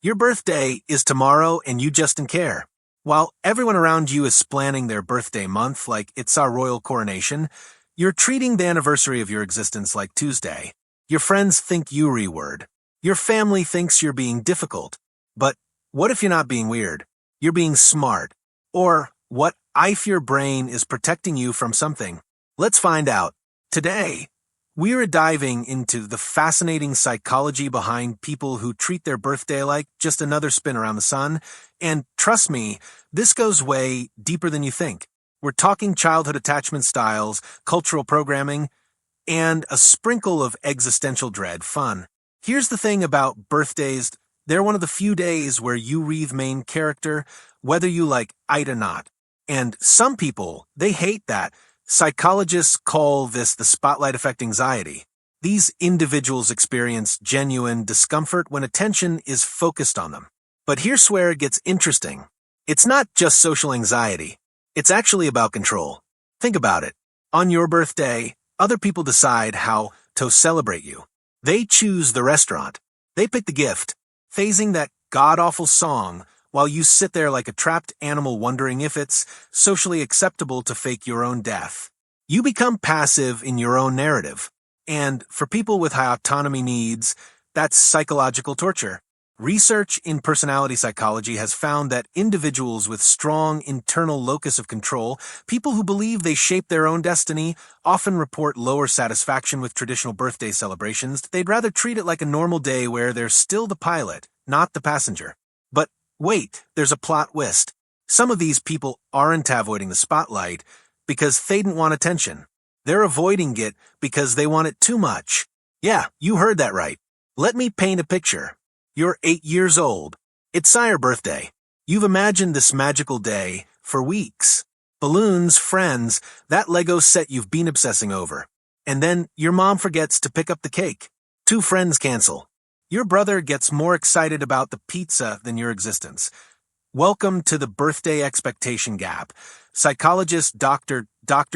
Your birthday is tomorrow and you just don't care. While everyone around you is planning their birthday month like it's our royal coronation, you're treating the anniversary of your existence like Tuesday. Your friends think you reword. Your family thinks you're being difficult. But what if you're not being weird? You're being smart. Or what if your brain is protecting you from something? Let's find out. Today, we're diving into the fascinating psychology behind people who treat their birthday like just another spin around the sun. And trust me, this goes way deeper than you think. We're talking childhood attachment styles, cultural programming, and a sprinkle of existential dread fun. Here's the thing about birthdays. They're one of the few days where you read main character, whether you like it or not. And some people, they hate that. Psychologists call this the spotlight effect anxiety. These individuals experience genuine discomfort when attention is focused on them. But here's where it gets interesting. It's not just social anxiety. It's actually about control. Think about it. On your birthday, other people decide how to celebrate you. They choose the restaurant. They pick the gift, phasing that god-awful song while you sit there like a trapped animal wondering if it's socially acceptable to fake your own death. You become passive in your own narrative. And for people with high autonomy needs, that's psychological torture. Research in personality psychology has found that individuals with strong internal locus of control, people who believe they shape their own destiny, often report lower satisfaction with traditional birthday celebrations. They'd rather treat it like a normal day where they're still the pilot, not the passenger. But wait, there's a plot twist. Some of these people aren't avoiding the spotlight because they didn't want attention. They're avoiding it because they want it too much. Yeah, you heard that right. Let me paint a picture. You're 8 years old. It's your birthday. You've imagined this magical day for weeks. Balloons, friends, that Lego set you've been obsessing over. And then your mom forgets to pick up the cake. 2 friends cancel. Your brother gets more excited about the pizza than your existence. Welcome to the birthday expectation gap. Psychologist Dr.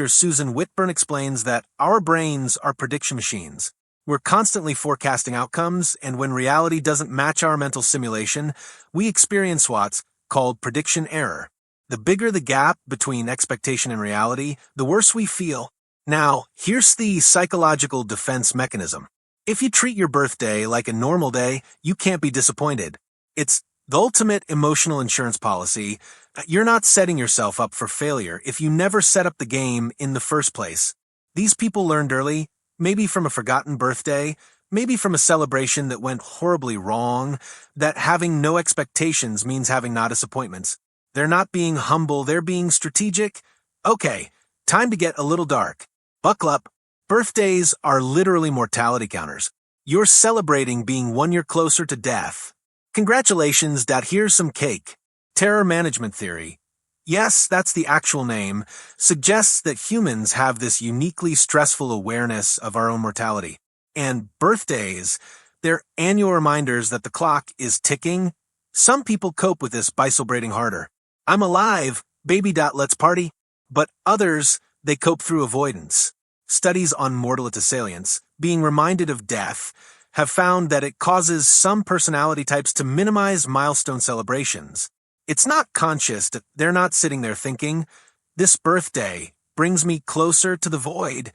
Susan Whitburn explains that our brains are prediction machines. We're constantly forecasting outcomes, and when reality doesn't match our mental simulation, we experience what's called prediction error. The bigger the gap between expectation and reality, the worse we feel. Now, here's the psychological defense mechanism. If you treat your birthday like a normal day, you can't be disappointed. It's the ultimate emotional insurance policy. You're not setting yourself up for failure if you never set up the game in the first place. These people learned early, maybe from a forgotten birthday, maybe from a celebration that went horribly wrong, that having no expectations means having no disappointments. They're not being humble, they're being strategic. Okay, time to get a little dark. Buckle up. Birthdays are literally mortality counters. You're celebrating being 1 year closer to death. Congratulations, here's some cake. Terror management theory. Yes, that's the actual name, suggests that humans have this uniquely stressful awareness of our own mortality. And birthdays, they're annual reminders that the clock is ticking. Some people cope with this by celebrating harder. I'm alive, baby. Let's party. But others, they cope through avoidance. Studies on mortality salience, being reminded of death, have found that it causes some personality types to minimize milestone celebrations. It's not conscious that they're not sitting there thinking, this birthday brings me closer to the void.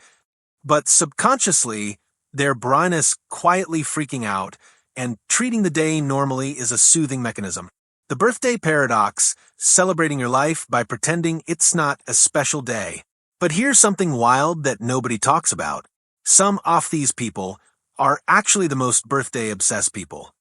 But subconsciously, their brain is quietly freaking out, and treating the day normally is a soothing mechanism. The birthday paradox, celebrating your life by pretending it's not a special day. But here's something wild that nobody talks about. Some of these people are actually the most birthday-obsessed people.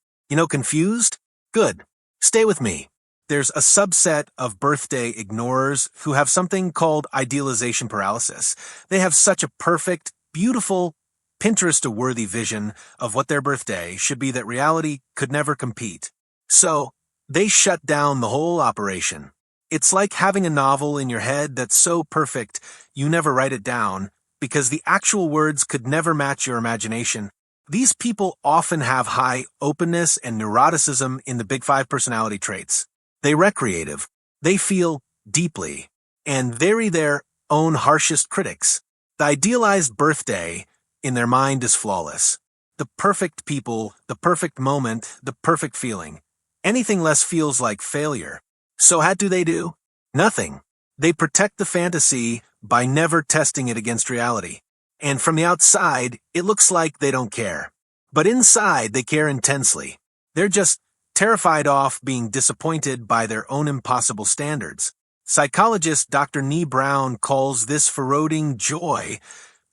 Confused? Good. Stay with me. There's a subset of birthday ignorers who have something called idealization paralysis. They have such a perfect, beautiful, Pinterest-worthy vision of what their birthday should be that reality could never compete. So, they shut down the whole operation. It's like having a novel in your head that's so perfect you never write it down because the actual words could never match your imagination. These people often have high openness and neuroticism in the Big 5 personality traits. They recreative, they feel deeply, and they're their own harshest critics. The idealized birthday in their mind is flawless. The perfect people, the perfect moment, the perfect feeling. Anything less feels like failure. So how do they do? Nothing. They protect the fantasy by never testing it against reality. And from the outside, it looks like they don't care. But inside, they care intensely. They're just terrified off being disappointed by their own impossible standards. Psychologist Dr. Nee Brown calls this corroding joy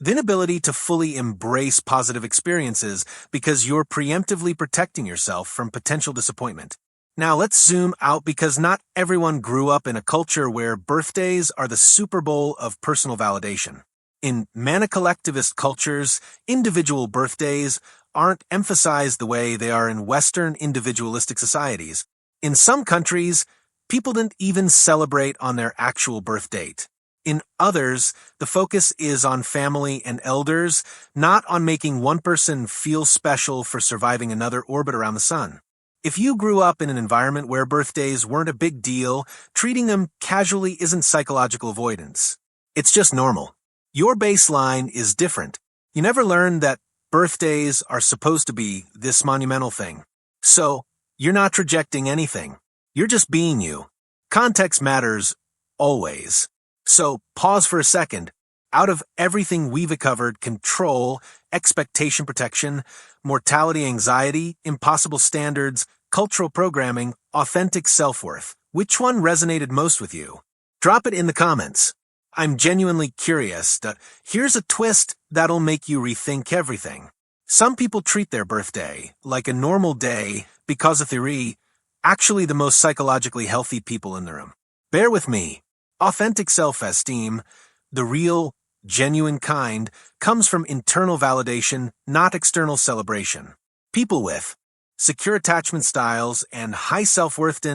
the inability to fully embrace positive experiences because you're preemptively protecting yourself from potential disappointment. Now let's zoom out because not everyone grew up in a culture where birthdays are the Super Bowl of personal validation. In manic-collectivist cultures, individual birthdays aren't emphasized the way they are in Western individualistic societies. In some countries, people didn't even celebrate on their actual birth date. In others, the focus is on family and elders, not on making one person feel special for surviving another orbit around the sun. If you grew up in an environment where birthdays weren't a big deal, treating them casually isn't psychological avoidance. It's just normal. Your baseline is different. You never learned that birthdays are supposed to be this monumental thing. So, you're not rejecting anything. You're just being you. Context matters always. So, pause for a second. Out of everything we've covered, control, expectation protection, mortality anxiety, impossible standards, cultural programming, authentic self-worth, which one resonated most with you? Drop it in the comments. I'm genuinely curious. Here's a twist that'll make you rethink everything. Some people treat their birthday like a normal day because of theory, actually the most psychologically healthy people in the room. Bear with me. Authentic self-esteem, the real, genuine kind, comes from internal validation, not external celebration. People with secure attachment styles and high self-worth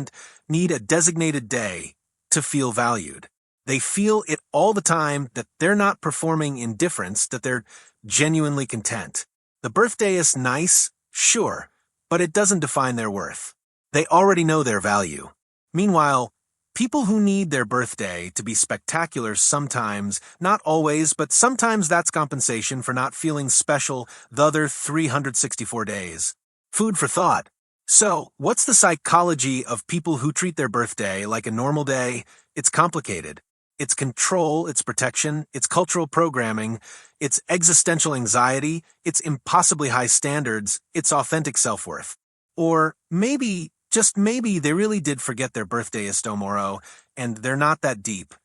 need a designated day to feel valued. They feel it all the time that they're not performing indifference, that they're genuinely content. The birthday is nice, sure, but it doesn't define their worth. They already know their value. Meanwhile, people who need their birthday to be spectacular sometimes, not always, but sometimes that's compensation for not feeling special the other 364 days. Food for thought. So, what's the psychology of people who treat their birthday like a normal day? It's complicated. It's control, it's protection, it's cultural programming, it's existential anxiety, it's impossibly high standards, it's authentic self-worth. Or maybe, just maybe, they really did forget their birthday is tomorrow, and they're not that deep.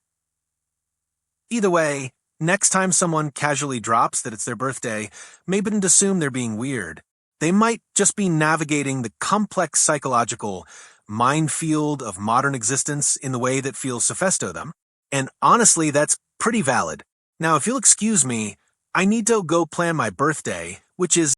Either way, next time someone casually drops that it's their birthday, maybe don't assume they're being weird. They might just be navigating the complex psychological minefield of modern existence in the way that feels sophisticated to them. And honestly, that's pretty valid. Now, if you'll excuse me, I need to go plan my birthday, which is